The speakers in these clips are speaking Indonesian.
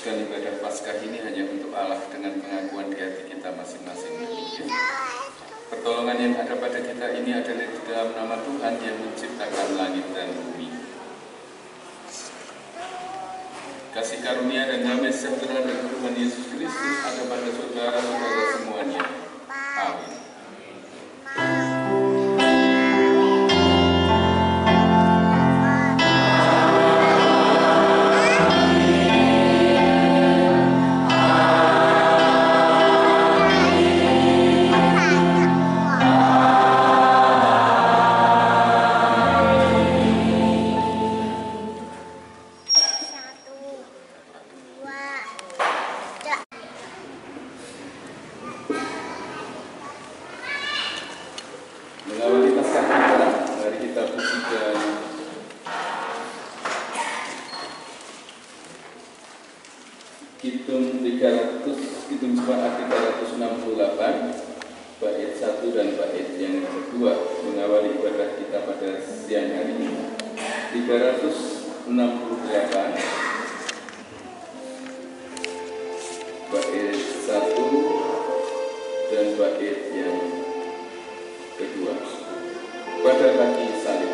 mengkuduskan ibadah Paskah ini hanya untuk Allah dengan pengakuan di hati kita masing-masing demikian. Pertolongan yang ada pada kita ini adalah di dalam nama Tuhan yang menciptakan langit dan bumi. Kasih karunia dan damai sejahtera dari Tuhan Yesus Kristus ada pada saudara-saudara semuanya. Amin. Mengawali Paskah kita, mari kita pujikan Kidung 300, Kidung Jemaat 368, bait 1 dan bait yang kedua, mengawali ibadah kita pada siang hari ini. 368, bait 1 dan bait yang kedua, pada kaki salib.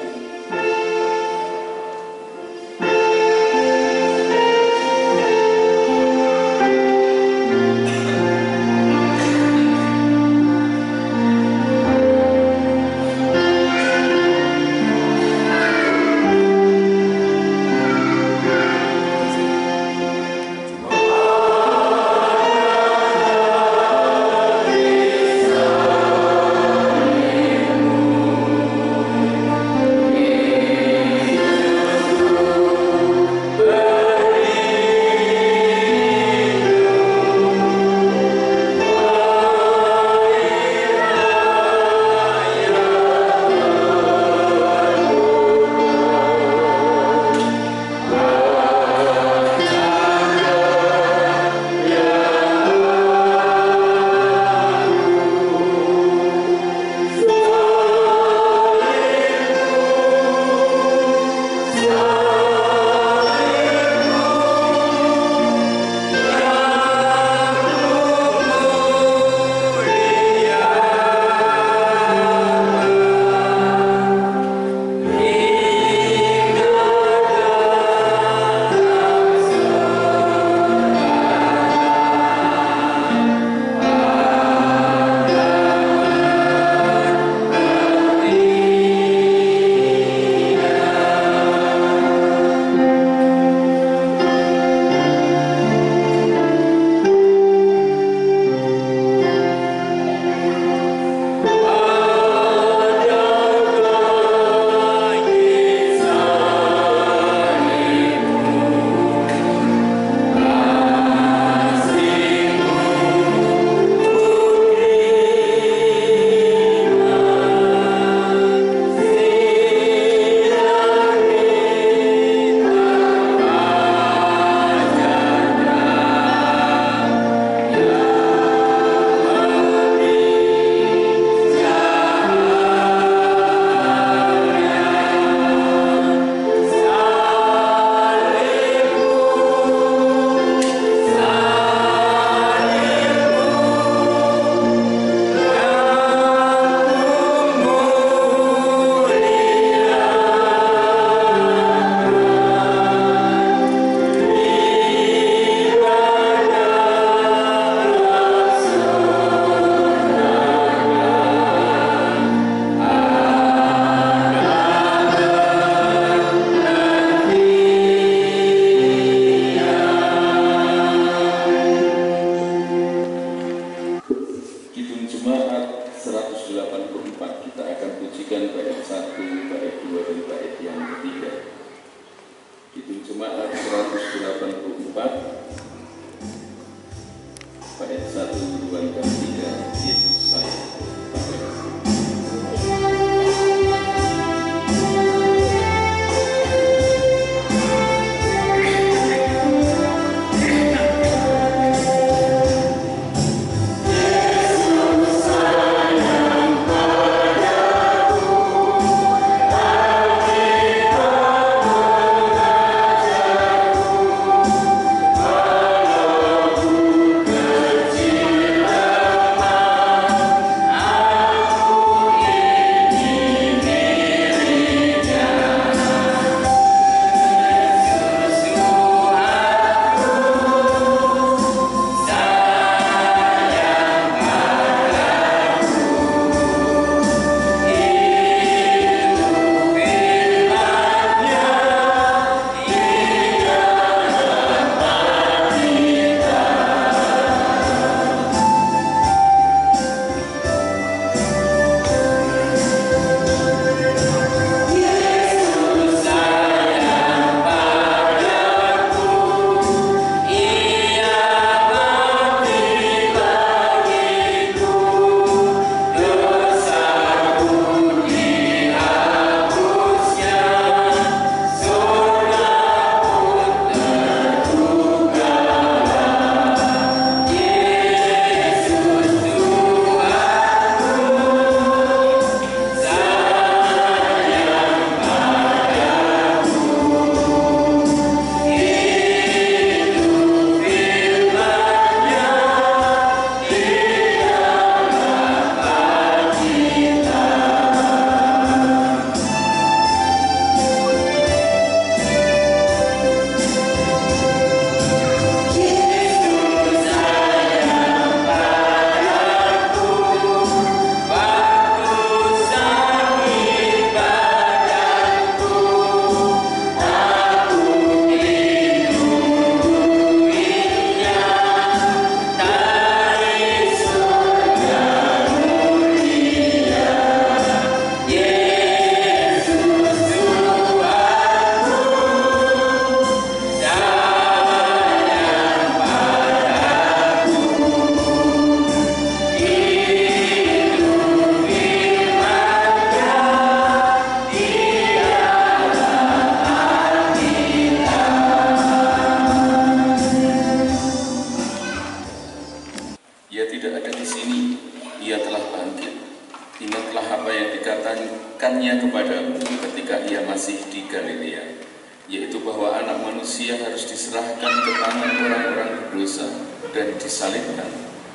ketika ia masih di Galilea, yaitu bahwa anak manusia harus diserahkan ke tangan orang-orang berdosa dan disalibkan,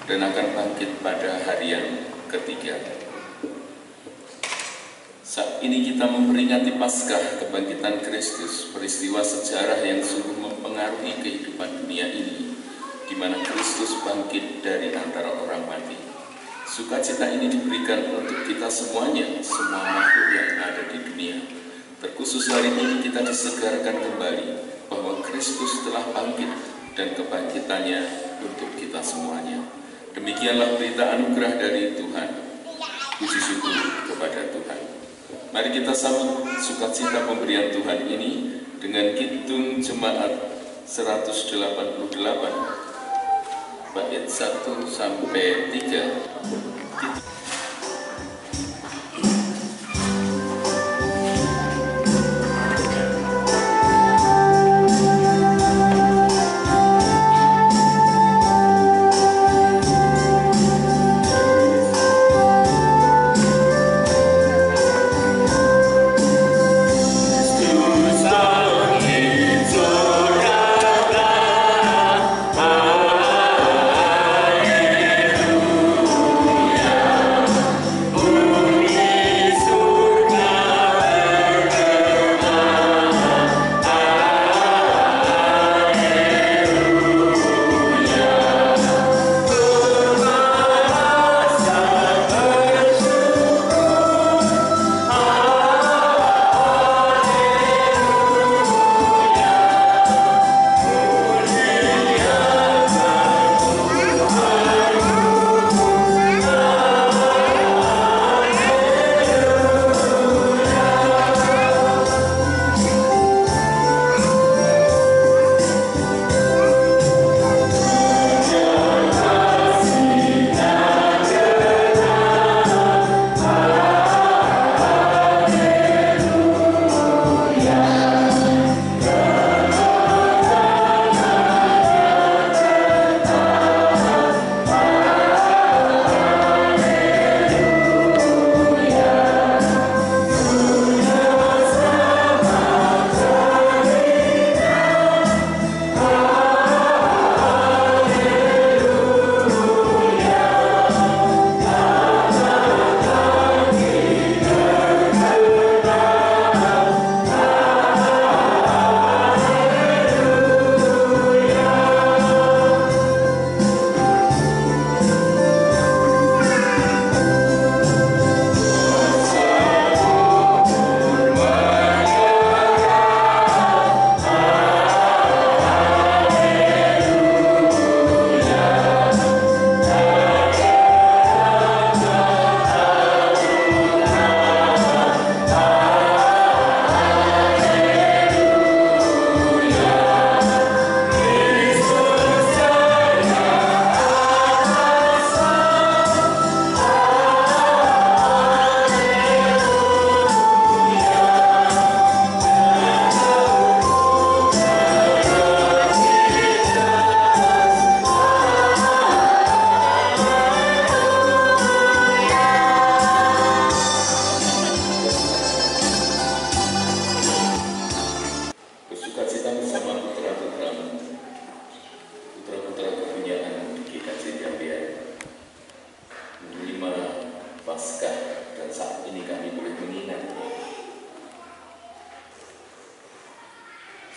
dan akan bangkit pada hari yang ketiga. Saat ini kita memperingati Paskah kebangkitan Kristus, peristiwa sejarah yang sungguh mempengaruhi kehidupan dunia ini, di mana Kristus bangkit dari antara orang mati. Sukacita ini diberikan untuk kita semuanya, semua makhluk yang ada di dunia. Terkhusus hari ini kita disegarkan kembali bahwa Kristus telah bangkit dan kebangkitannya untuk kita semuanya. Demikianlah berita anugerah dari Tuhan. Puji syukur kepada Tuhan. Mari kita sambut sukacita pemberian Tuhan ini dengan kidung jemaat 188 bait 1 sampai 3.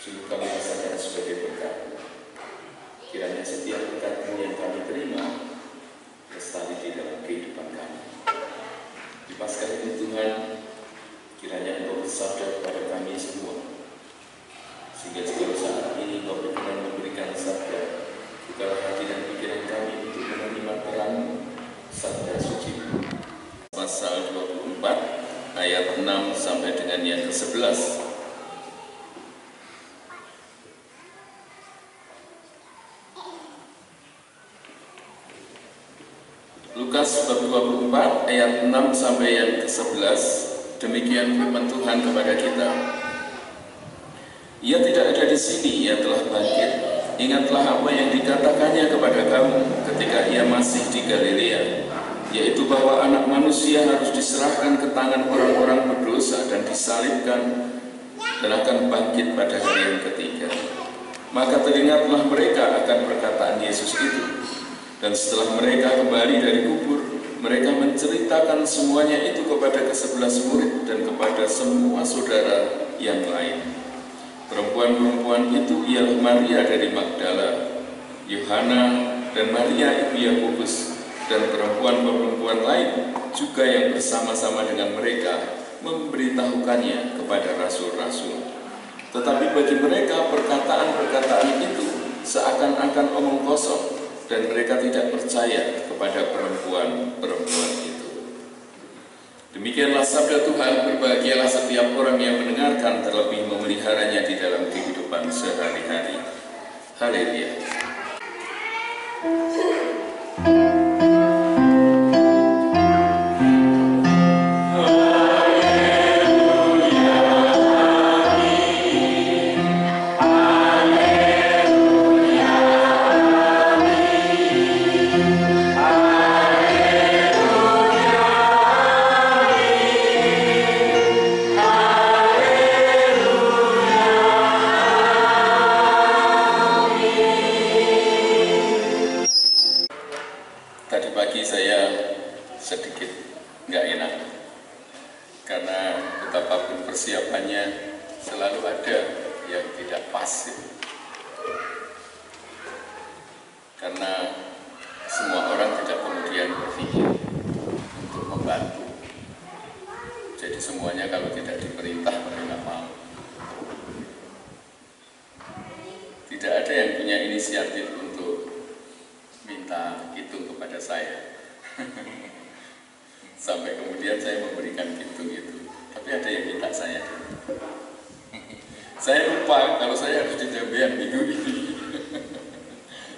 Sungguh kami rasakan sebagai berkat. Kiranya setiap berkat-Mu yang kami terima lestari di dalam kehidupan kami. Di Paskah ini Tuhan, kiranya Engkau bersabda kepada kami semua, sehingga segala saat ini Engkau berkenan memberikan sabda. Bukalah hati dan pikiran kami untuk menerima terang sabda suci. Pasal 24 ayat 6 sampai dengan yang ke-11. Lukas bab 24 ayat 6 sampai yang ke-11. Demikian firman Tuhan kepada kita. Ia tidak ada di sini, ia telah bangkit. Ingatlah apa yang dikatakannya kepada kamu ketika ia masih di Galilea, yaitu bahwa anak manusia harus diserahkan ke tangan orang-orang berdosa dan disalibkan dan akan bangkit pada hari yang ketiga. Maka teringatlah mereka akan perkataan Yesus itu, dan setelah mereka kembali dari kubur, mereka menceritakan semuanya itu kepada ke-11 murid dan kepada semua saudara yang lain. Perempuan-perempuan itu ialah Maria dari Magdala, Yohana, dan Maria ibu Yakobus, dan perempuan-perempuan lain juga yang bersama-sama dengan mereka memberitahukannya kepada rasul-rasul. Tetapi bagi mereka perkataan-perkataan itu seakan-akan omong kosong, dan mereka tidak percaya kepada perempuan-perempuan itu. Demikianlah sabda Tuhan. Berbahagialah setiap orang yang mendengarkan, terlebih memeliharanya di dalam kehidupan sehari-hari. Haleluya. Sampai kemudian saya memberikan hitung itu. Tapi ada yang minta saya. Saya lupa kalau saya harus di Jambian minggu ini.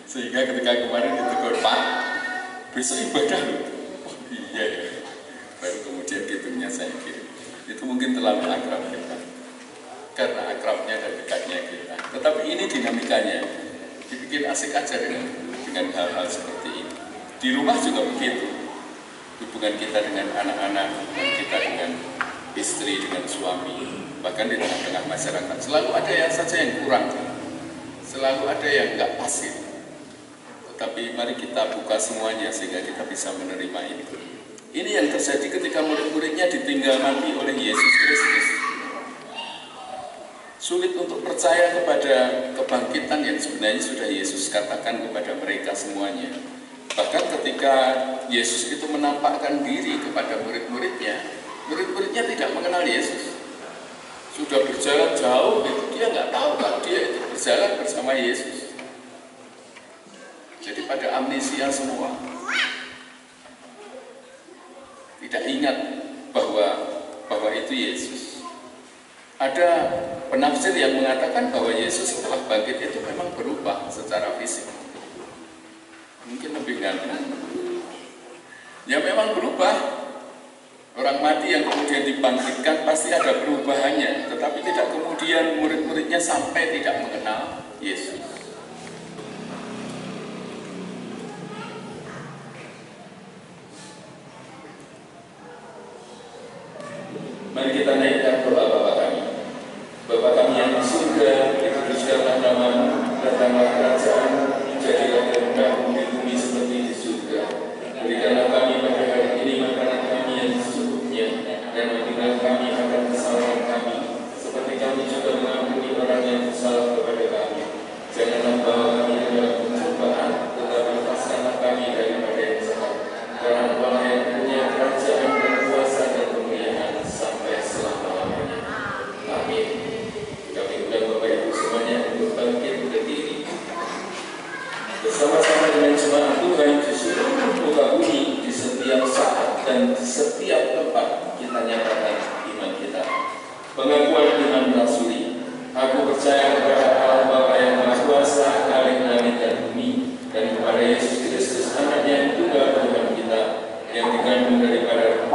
Sehingga ketika kemarin ditegur, Pak, besok ibadah loh. Oh iya ya. Baru kemudian hitungnya saya kirim. Itu mungkin terlalu akrab kita. Karena akrabnya dan dekatnya kita. Tetapi ini dinamikanya. Dibikin asik aja dengan hal-hal seperti ini. Di rumah juga begitu. Hubungan kita dengan anak-anak, hubungan kita dengan istri, dengan suami, bahkan di tengah-tengah masyarakat, selalu ada yang saja yang kurang, selalu ada yang nggak pas. Tetapi mari kita buka semuanya sehingga kita bisa menerima ini. Ini yang terjadi ketika murid-muridnya ditinggal mati oleh Yesus Kristus. Sulit untuk percaya kepada kebangkitan yang sebenarnya sudah Yesus katakan kepada mereka semuanya. Bahkan ketika Yesus itu menampakkan diri kepada murid-muridnya, murid-muridnya tidak mengenal Yesus. Sudah berjalan jauh, dia nggak tahu kalau dia itu berjalan bersama Yesus. Jadi pada amnesia semua. Tidak ingat bahwa itu Yesus. Ada penafsir yang mengatakan bahwa Yesus setelah bangkit itu memang berubah secara fisik. Mungkin lebih ganteng. Ya memang berubah. Orang mati yang kemudian dibangkitkan pasti ada perubahannya. Tetapi tidak kemudian murid-muridnya sampai tidak mengenal Yesus. Mari kita naikkan doa Bapa kami. Bapa kami yang di surga, dikuduskanlah namamu, datanglah kerajaan-Mu, jadilah kehendakmu di bumi seperti di surga. Berikanlah kami pada hari ini makanan kami yang secukupnya, dan ampunilah kami akan kesalahan kami, seperti kami juga mengampuni orang yang bersalah kepada kami. Janganlah bawa kami ke dalam pencobaan, tetapi lepaskanlah kami daripada yang jahat. Karena Engkau yang punya kerajaan dan kuasa dan kemuliaan sampai selama-lamanya. Amin. Kami undang Bapak Ibu semuanya untuk bangkit berdiri. Bersama-sama dengan jemaat Tuhan di seluruh muka bumi, di setiap saat dan di setiap tempat kita nyatakan iman kita. Pengakuan iman rasuli. Aku percaya kepada Allah Bapa yang Maha Kuasa, Khalik langit dan bumi, dan kepada Yesus Kristus, Anaknya yang tunggal Tuhan kita, yang dikandung daripada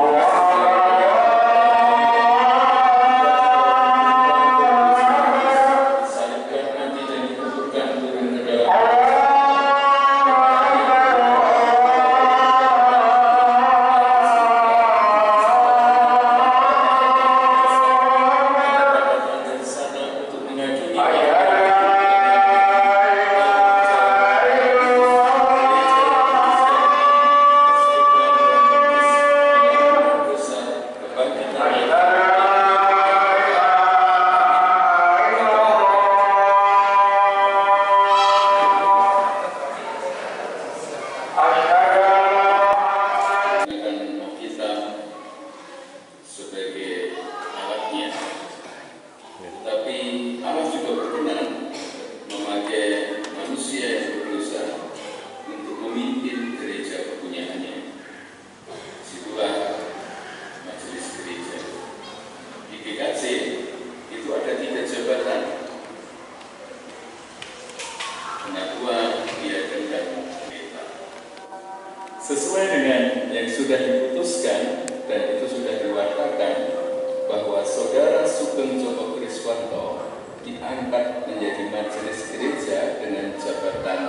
diangkat menjadi majelis gereja dengan jabatan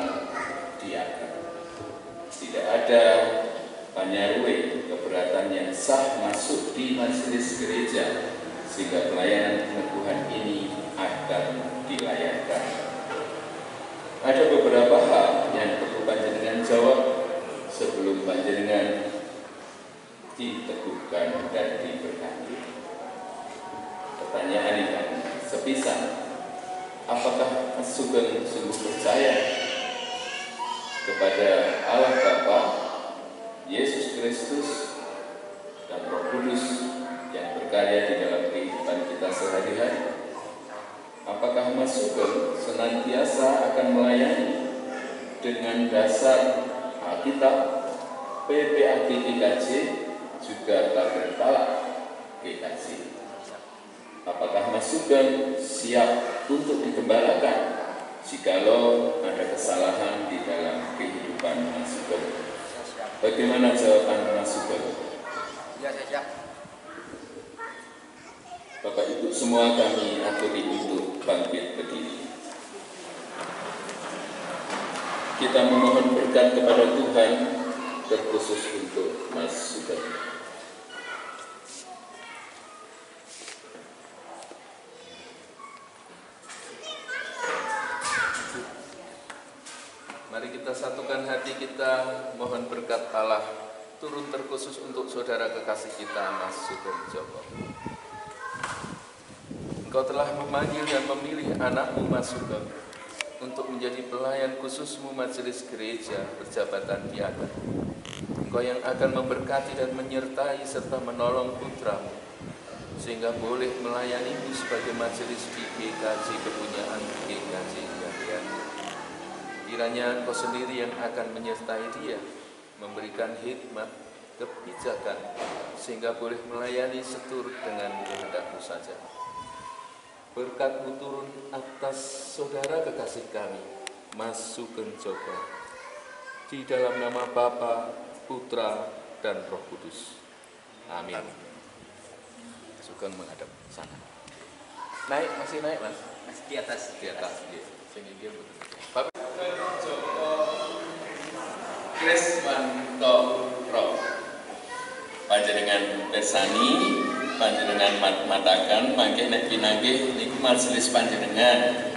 diaken. Tidak ada panyaruwe keberatan yang sah masuk di majelis gereja sehingga pelayanan peneguhan ini akan dilayangkan. Ada beberapa hal yang perlu panjenengan jawab sebelum panjenengan diteguhkan dan diberkati. Pertanyaan yang sepisah, apakah Mas Sugeng sungguh percaya kepada Allah Bapa, Yesus Kristus, dan Roh Kudus yang berkarya di dalam kehidupan kita sehari-hari? Apakah Mas Sugeng senantiasa akan melayani dengan dasar Alkitab, PPAG GKJ, juga Taber Talak GKJ? Apakah Mas Sugeng siap untuk digembalakan jikalau ada kesalahan di dalam kehidupan Mas Sugeng? Bagaimana jawaban Mas Sugeng? Ya, saya siap. Bapak Ibu semua kami aturi untuk bangkit berdiri. Kita memohon berkat kepada Tuhan terkhusus untuk Mas Sugeng. Mari kita satukan hati kita, mohon berkat Allah turun terkhusus untuk saudara kekasih kita Mas Sugeng Joko. Engkau telah memanggil dan memilih anakmu Mas Sugeng untuk menjadi pelayan khususmu majelis gereja berjabatan diaken. Engkau yang akan memberkati dan menyertai serta menolong putramu sehingga boleh melayanimu sebagai majelis di GKJ kepunyaan GKJ Jambian. Kiranya Engkau sendiri yang akan menyertai dia, memberikan hikmat, kebijakan, sehingga boleh melayani seturut dengan kehendak-Mu saja. Berkat-Mu turun atas saudara kekasih kami, Mas Sugeng Joko, di dalam nama Bapa, Putra, dan Roh Kudus. Amin. Sugeng menghadap sana. Naik, masih naik, Mas? Masih di atas. Di atas, ya. Sehingga Bapak Joko Krismanto Roh, panjenengan bersani, panjenengan matakan mangke nek pinanggih niku majelis panjenengan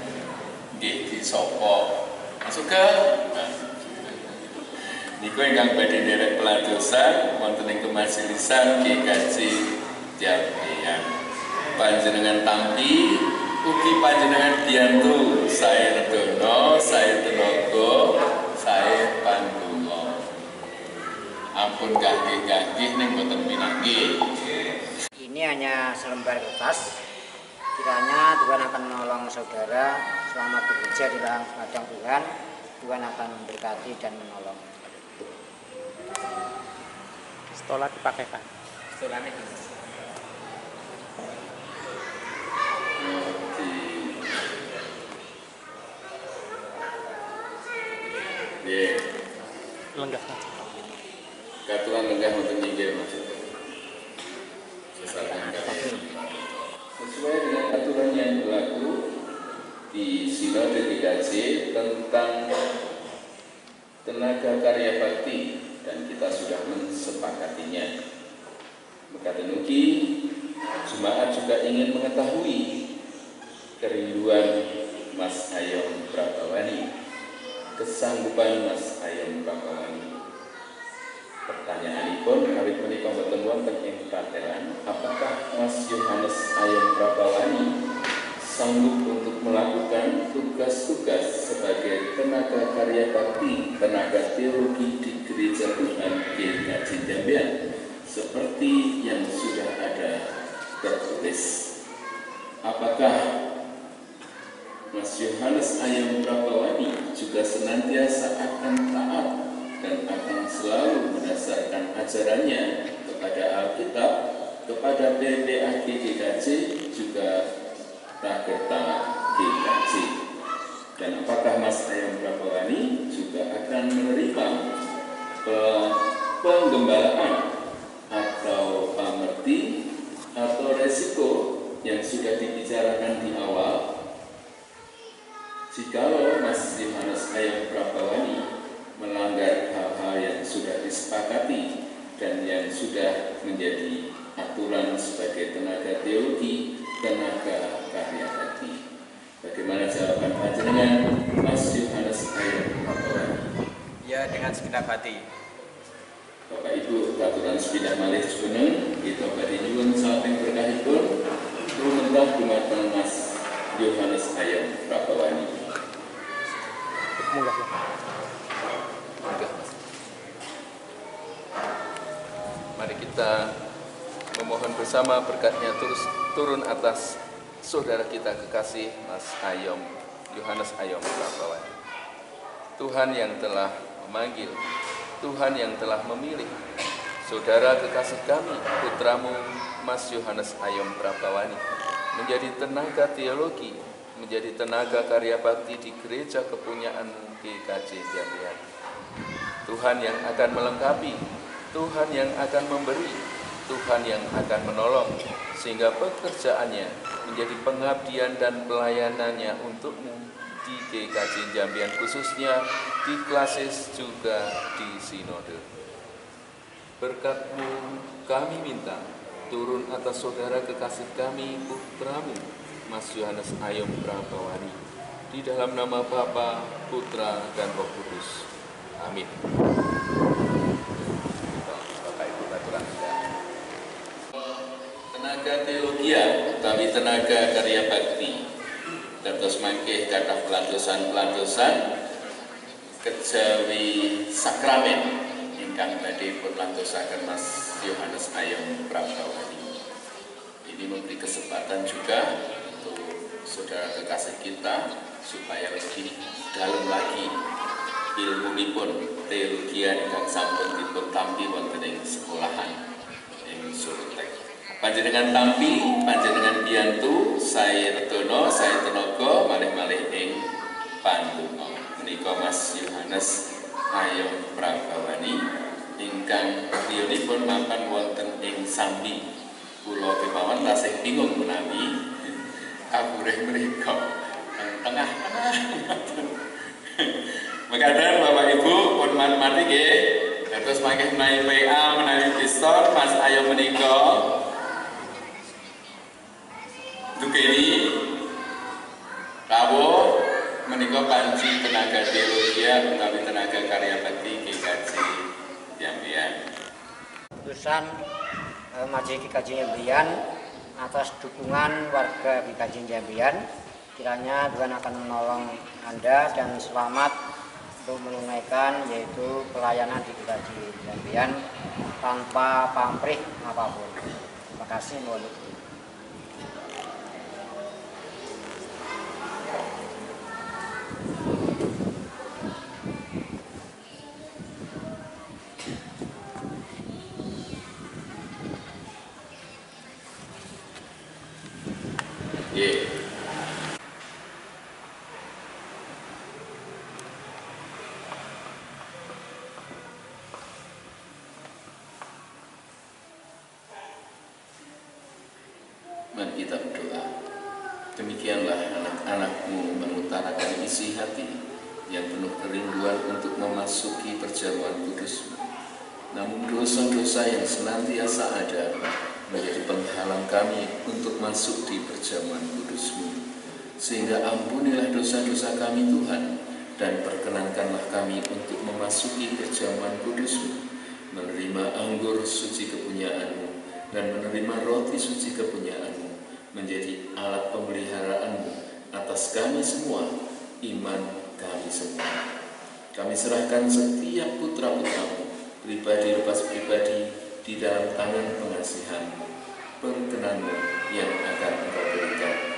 nggih di sapa. Masuk ke niku ingkang badhe nderek peladosan wonten ing kemajelisan GKJ Jambian. Panjenengan tampi ugi panjenengan diantu saya redono, saya tenaga, saya pandonga. Ampun gagih-gagih ning boten pinanggih. Ini hanya selembar kertas. Kiranya Tuhan akan menolong saudara selama bekerja di dalam ladang Tuhan. Tuhan akan memberkati dan menolong. Stola dipakaikan. Stolanya gini. Nggih. Lenggah. Katuran lenggah untuk nyinggir maksudnya. Sesuai dengan aturan yang berlaku di Sinode GKJ tentang tenaga karya bakti dan kita sudah mensepakatinya. Maka tenuki jemaat juga ingin mengetahui kerinduan Mas Ayom Prabawani, kesanggupan Mas Ayom Prabawani. Pertanyaanipun kawit menika boten wonten ing pratelan, apakah Mas Yohanes Ayom Prabawani sanggup untuk melakukan tugas-tugas sebagai tenaga karya bakti, tenaga teologi di Gereja Tuhan GKJ Jambian seperti yang sudah ada tertulis? Apakah Mas Yohanes Ayom Prabawani juga senantiasa akan taat dan akan selalu berdasarkan ajarannya kepada Alkitab, kepada PPAG GKJ, juga Taber Talak GKJ? Dan apakah Mas Ayom Prabawani juga akan menerima penggembalaan atau pamerti atau resiko yang sudah dibicarakan di awal Jikalau Mas Yohanes Ayom Prabawani melanggar hal-hal yang sudah disepakati dan yang sudah menjadi aturan sebagai tenaga teologi, tenaga karya bakti, bagaimana jawaban panjenengan, Mas Yohanes Ayom Prabawani? Ya, dengan segenap hati. Bapak Ibu, aturan sepindah malih sebenarnya kita beri nyuwun saking berkahipun rumentah dumateng Mas Yohanes Ayom Prabawani. Munggah. Mari kita memohon bersama berkatnya terus turun atas saudara kita kekasih Mas Ayom Yohanes Ayom Prabawani. Tuhan yang telah memanggil, Tuhan yang telah memilih saudara kekasih kami, putramu Mas Yohanes Ayom Prabawani menjadi tenaga teologi, menjadi tenaga karya bakti di gereja kepunyaan GKJ Jambian. Tuhan yang akan melengkapi, Tuhan yang akan memberi, Tuhan yang akan menolong, sehingga pekerjaannya menjadi pengabdian dan pelayanannya untukmu di GKJ Jambian, khususnya di klasis juga di sinode. Berkat-Mu kami minta turun atas saudara kekasih kami, putramu Mas Yohanes Ayom Prabawani, di dalam nama Bapa, Putra, dan Roh Kudus. Amin. Bapak Ibu aturan tenaga teologia utawi tenaga karya bakti dados mangke kathah pelantosan-pelantosan kejawi sakramen ingkang badhe pun lantosaken Mas Yohanes Ayom Prabawani. Ini memberi kesempatan juga untuk saudara kekasih kita supaya lebih dalam lagi ilmunipun teologi ingkang sampun dipun tampi wonten ing sekolahan ing Surutek. Panjenengan tampi, panjenengan biyantu, saya redono, saya tenaga malih-malih ing pandonga. Menika Mas Yohanes Ayom Prabawani ingkang priyosipun mapan wonten ing Sambi. Kula kemawon tasih bingung menawi kabureh mriku tengah-tengah. Mekaten Bapak Ibu pun mati nggih. Terus mangke menawi PA menawi pistol Mas Ayom menika dukeni rawuh menika panci tenaga teologi utawi tenaga karya bakti GKJ Jambian. Utusan Majelis GKJ Jambian atas dukungan warga GKJ Jambian, kiranya Tuhan akan menolong Anda dan selamat untuk menunaikan yaitu pelayanan di GKJ Jambian tanpa pamrih apapun. Terima kasih. Mohon Mari kita berdoa. Demikianlah anak-anakmu mengutarakan isi hati yang penuh kerinduan untuk memasuki perjamuan kudus-Mu. Namun dosa-dosa yang senantiasa ada menjadi penghalang kami untuk masuk di perjamuan kudus-Mu. Sehingga ampunilah dosa-dosa kami Tuhan, dan perkenankanlah kami untuk memasuki perjamuan kudus-Mu, menerima anggur suci kepunyaan-Mu, dan menerima roti suci kepunyaan-Mu, menjadi alat pemeliharaan-Mu atas kami semua, iman kami semua. Kami serahkan setiap putra-putra-Mu, pribadi lepas pribadi, di dalam tangan pengasihan-Mu, perkenan-Mu yang akan Engkau berikan.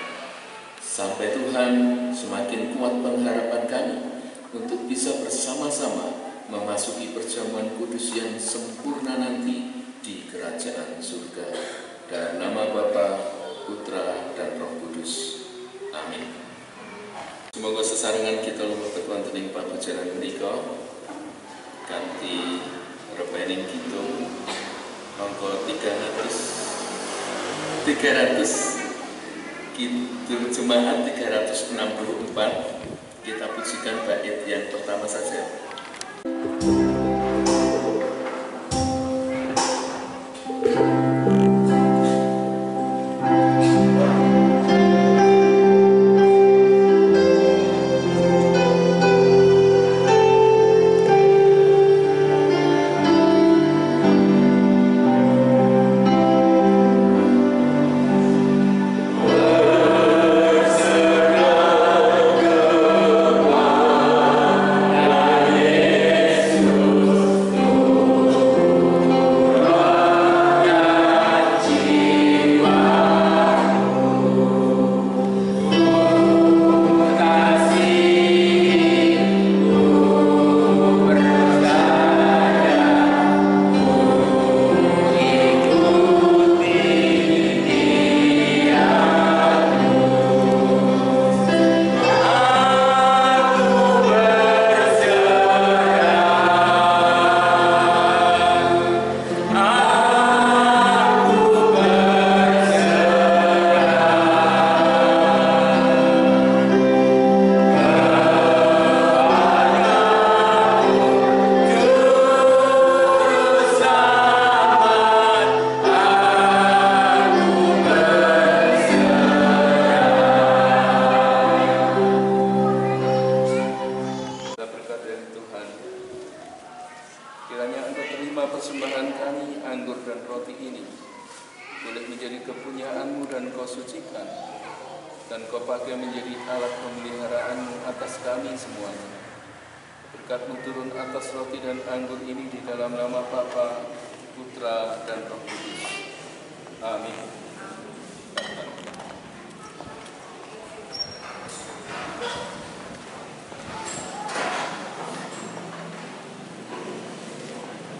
Sampai Tuhan semakin kuat pengharapan kami untuk bisa bersama-sama memasuki perjamuan kudus yang sempurna nanti di kerajaan surga. Dalam nama Bapa, Putra, dan Roh Kudus. Amin. Semoga sesarengan kita lumebet wonten ing pabujaran menika kanthi repening kita angka 300 Kidul Jemaat 364 Kita pujikan bait yang pertama saja.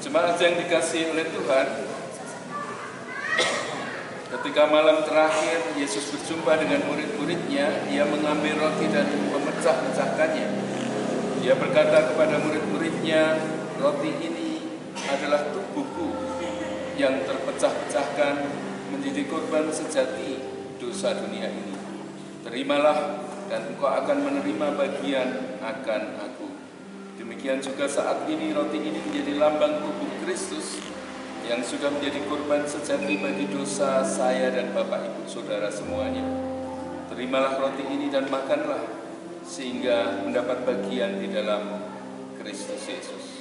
Jemaat yang dikasihi oleh Tuhan, ketika malam terakhir Yesus berjumpa dengan murid-muridnya, Ia mengambil roti dan memecah-mecahkannya. Ia berkata kepada murid-muridnya, roti ini adalah tubuhku yang terpecah-pecahkan menjadi korban sejati dosa dunia ini. Terimalah dan engkau akan menerima bagian akan aku. Demikian juga saat ini roti ini menjadi lambang tubuh Kristus yang sudah menjadi korban sejati bagi dosa saya dan Bapak Ibu Saudara semuanya. Terimalah roti ini dan makanlah sehingga mendapat bagian di dalam Kristus Yesus.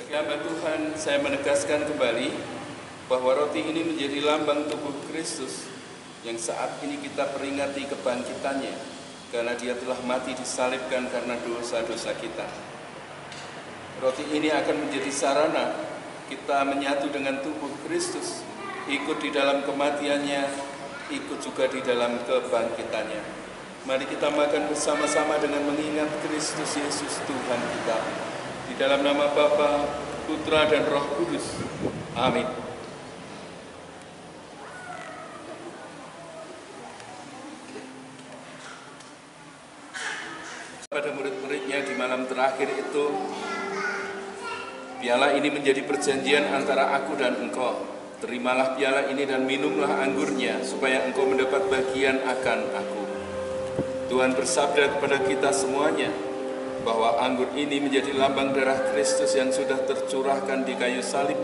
Sebagai hamba Tuhan, saya menegaskan kembali bahwa roti ini menjadi lambang tubuh Kristus yang saat ini kita peringati kebangkitannya, karena Dia telah mati disalibkan karena dosa-dosa kita. Roti ini akan menjadi sarana kita menyatu dengan tubuh Kristus, ikut di dalam kematiannya, ikut juga di dalam kebangkitannya. Mari kita makan bersama-sama dengan mengingat Kristus Yesus Tuhan kita. Di dalam nama Bapa, Putra, dan Roh Kudus. Amin. Pada murid-muridnya di malam terakhir itu, piala ini menjadi perjanjian antara aku dan engkau. Terimalah piala ini dan minumlah anggurnya, supaya engkau mendapat bagian akan aku. Tuhan bersabda kepada kita semuanya, bahwa anggur ini menjadi lambang darah Kristus yang sudah tercurahkan di kayu salib,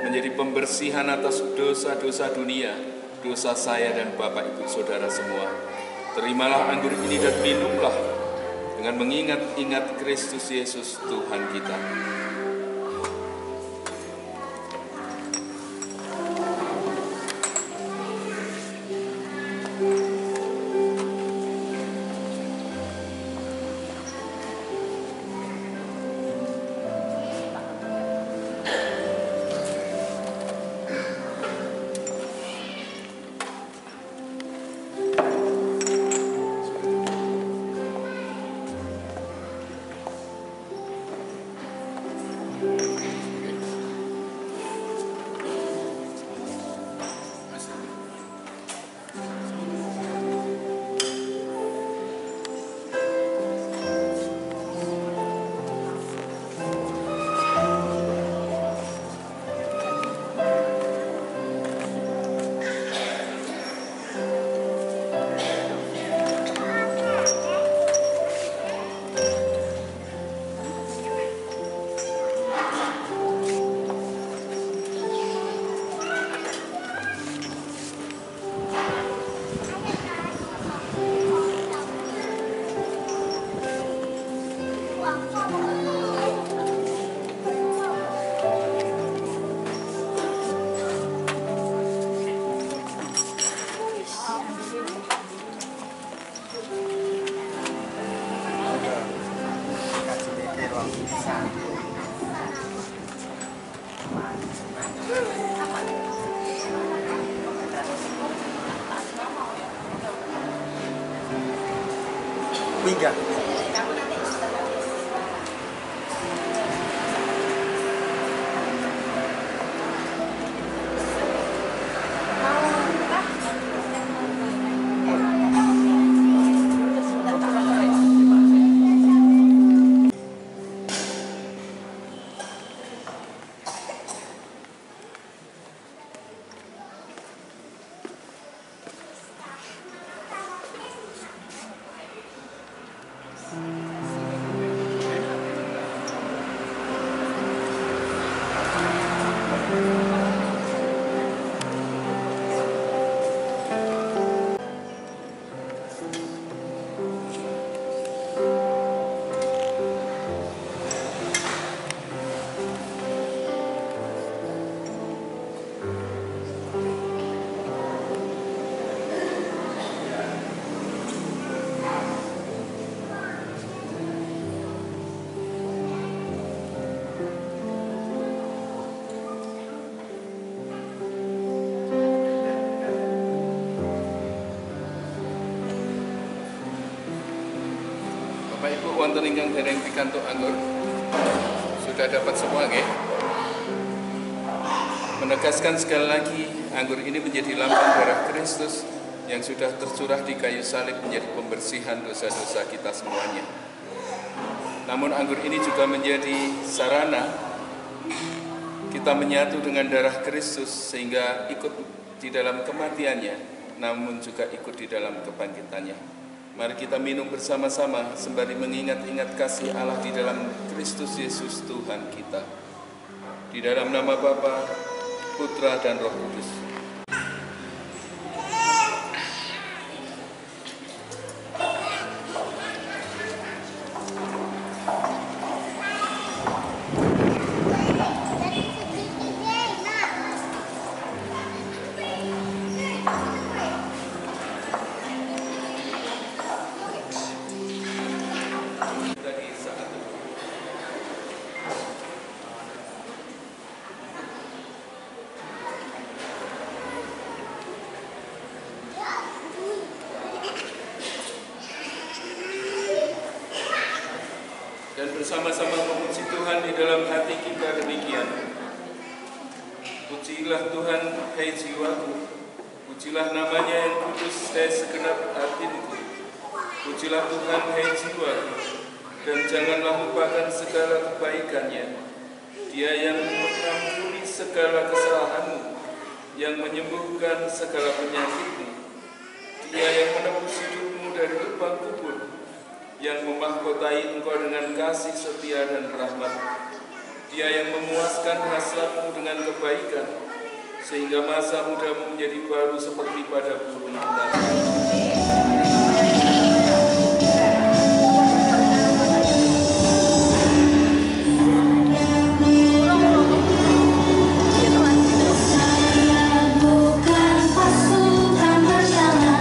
menjadi pembersihan atas dosa-dosa dunia, dosa saya dan Bapak Ibu Saudara semua. Terimalah anggur ini dan minumlah, dengan mengingat-ingat Kristus Yesus Tuhan kita. Tiga. Bapak Ibu wonten ingkang dereng pikantuk anggur, sudah dapat semua nggih? Menegaskan sekali lagi, anggur ini menjadi lambang darah Kristus yang sudah tercurah di kayu salib, menjadi pembersihan dosa-dosa kita semuanya. Namun anggur ini juga menjadi sarana kita menyatu dengan darah Kristus, sehingga ikut di dalam kematiannya, namun juga ikut di dalam kebangkitannya. Mari kita minum bersama-sama sembari mengingat-ingat kasih Allah di dalam Kristus Yesus Tuhan kita. Di dalam nama Bapa, Putra, dan Roh Kudus. bersama-sama memuji Tuhan di dalam hati kita demikian. Pujilah Tuhan, hai jiwaku, pujilah namanya yang kudus, hai segenap hatiku. Pujilah Tuhan, hai jiwaku, dan janganlah lupakan segala kebaikannya. Dia yang mengampuni segala kesalahanmu, yang menyembuhkan segala penyakitmu. Dia yang menebus hidupmu dari lubang kubur, yang memahkotai engkau dengan kasih setia dan rahmat. Dia yang memuaskan hasratmu dengan kebaikan, sehingga masa mudamu menjadi baru seperti pada burung emas. Saya bukan pasukan berjalan.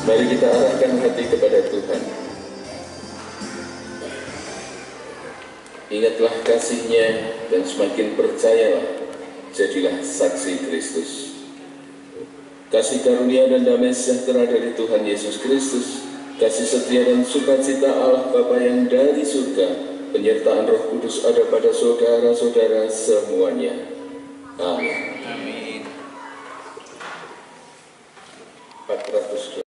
Mari kita arahkan hati kepada Tuhan. Ingatlah kasih-Nya dan semakin percayalah, jadilah saksi Kristus. Kasih karunia dan damai sejahtera dari Tuhan Yesus Kristus, kasih setia dan sukacita Allah Bapa yang dari surga, penyertaan Roh Kudus ada pada saudara-saudara semuanya. Amin. 402.